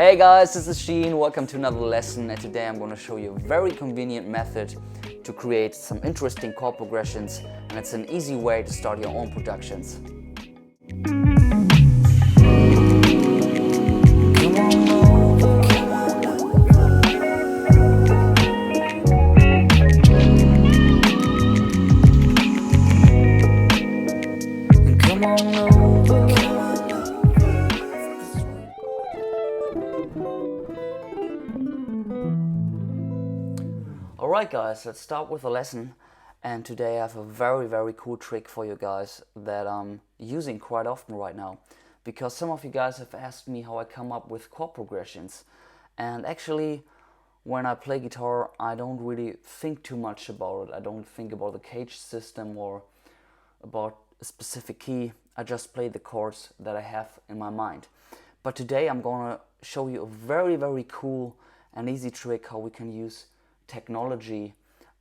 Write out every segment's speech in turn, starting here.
Hey guys, this is Sheen. Welcome to another lesson, and today I'm going to show you a very convenient method to create some interesting chord progressions, and it's an easy way to start your own productions. Alright guys, let's start with the lesson, and today I have a very cool trick for you guys that I'm using quite often right now, because some of you guys have asked me how I come up with chord progressions, and actually when I play guitar I don't really think too much about it. I don't think about the cage system or about a specific key. I just play the chords that I have in my mind. But today I'm gonna show you a very cool and easy trick how we can use technology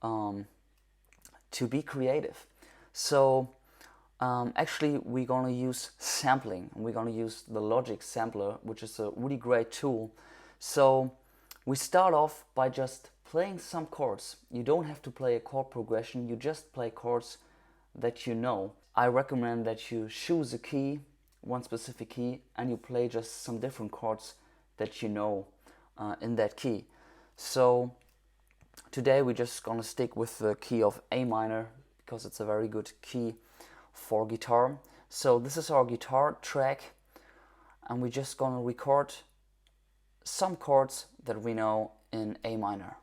to be creative. So actually we're gonna use sampling, and we're gonna use the Logic sampler, which is a really great tool. So we start off by just playing some chords. You don't have to play a chord progression, you just play chords that you know. I recommend that you choose a key, one specific key, and you play just some different chords that you know in that key. So today we're just gonna stick with the key of A minor because it's a very good key for guitar. So this is our guitar track, and we're just gonna record some chords that we know in A minor.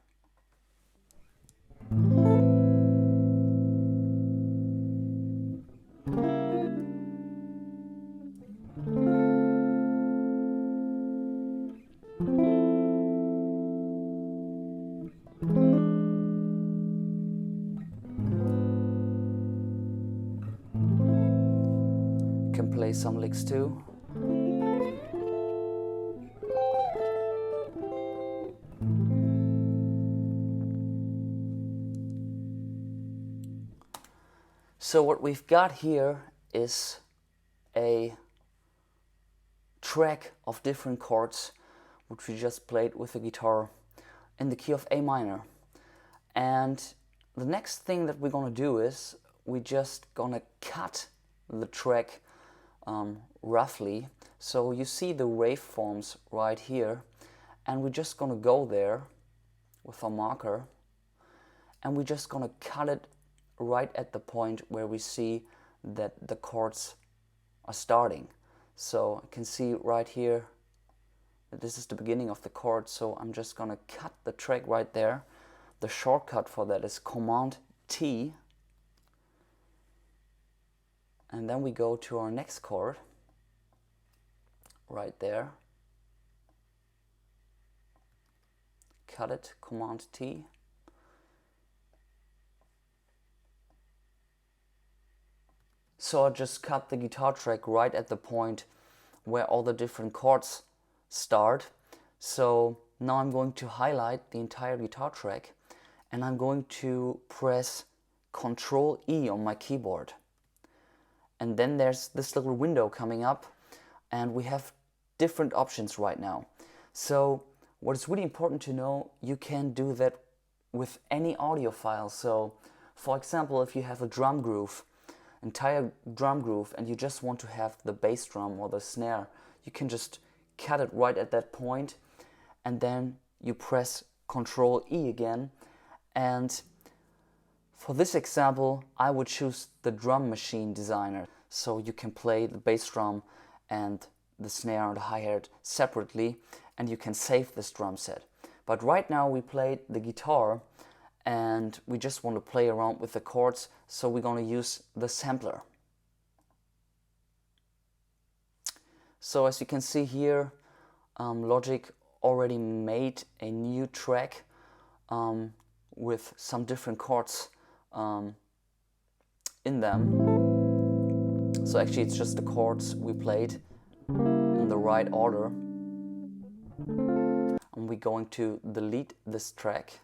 Can play some licks too. So what we've got here is a track of different chords which we just played with the guitar in the key of A minor. And the next thing that we're gonna do is we're just gonna cut the track roughly. So you see the waveforms right here, and we're just gonna go there with a marker, and we're just gonna cut it right at the point where we see that the chords are starting. So I can see right here that this is the beginning of the chord, so I'm just gonna cut the track right there. The shortcut for that is Command T, and then we go to our next chord right there, cut it, Command T, so I just cut the guitar track right at the point where all the different chords start. So now I'm going to highlight the entire guitar track, and I'm going to press Ctrl E on my keyboard. And then there's this little window coming up, and we have different options right now. So what is really important to know, you can do that with any audio file. So for example, if you have a drum groove, entire drum groove, and you just want to have the bass drum or the snare, you can just cut it right at that point, and then you press Ctrl E again. And for this example, I would choose the drum machine designer, so you can play the bass drum and the snare and the hi-hat separately, and you can save this drum set. But right now we played the guitar, and we just want to play around with the chords, so we're going to use the sampler. So as you can see here, Logic already made a new track with some different chords in them. So actually it's just the chords we played in the right order, and we're going to delete this track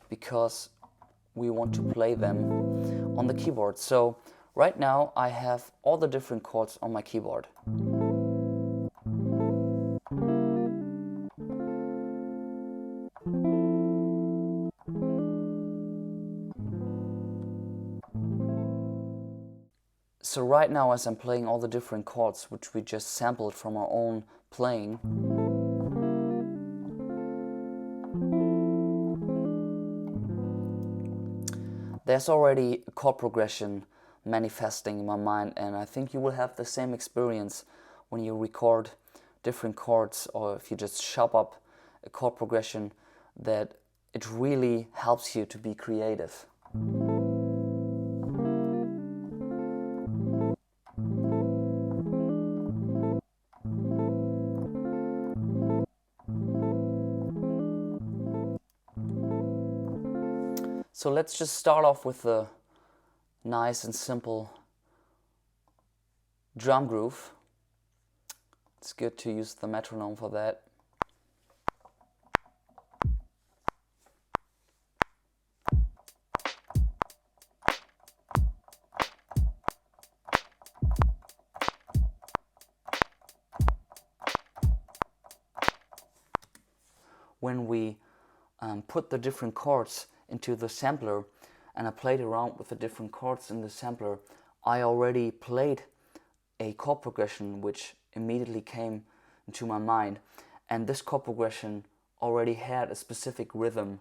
because we want to play them on the keyboard. So right now I have all the different chords on my keyboard. So right now, as I'm playing all the different chords which we just sampled from our own playing, there's already a chord progression manifesting in my mind, and I think you will have the same experience when you record different chords, or if you just chop up a chord progression, that it really helps you to be creative. So let's just start off with a nice and simple drum groove. It's good to use the metronome for that. When we put the different chords into the sampler, and I played around with the different chords in the sampler, I already played a chord progression which immediately came into my mind, and this chord progression already had a specific rhythm,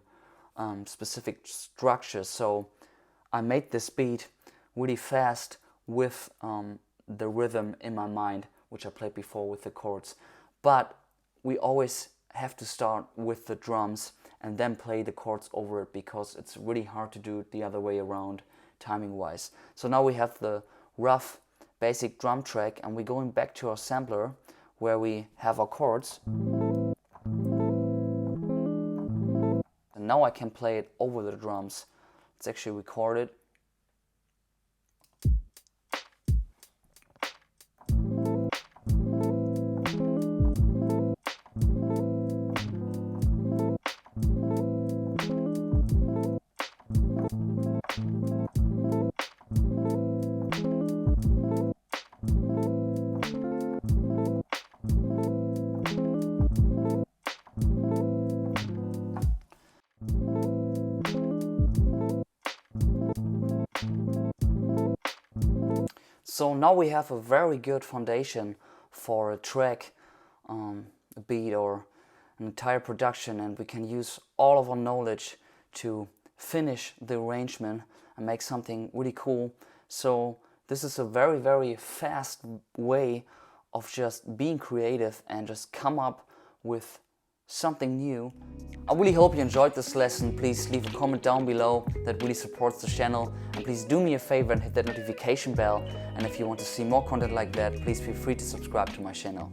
specific structure. So I made this beat really fast with the rhythm in my mind, which I played before with the chords. But we always have to start with the drums and then play the chords over it, because it's really hard to do it the other way around timing wise. So now we have the rough basic drum track, and we're going back to our sampler where we have our chords, and now I can play it over the drums. It's actually recorded. So now we have a very good foundation for a track, a beat, or an entire production, and we can use all of our knowledge to finish the arrangement and make something really cool. So this is a very, very fast way of just being creative and just come up with something new. I really hope you enjoyed this lesson. Please leave a comment down below, that really supports the channel, and please do me a favor and hit that notification bell, and if you want to see more content like that, please feel free to subscribe to my channel.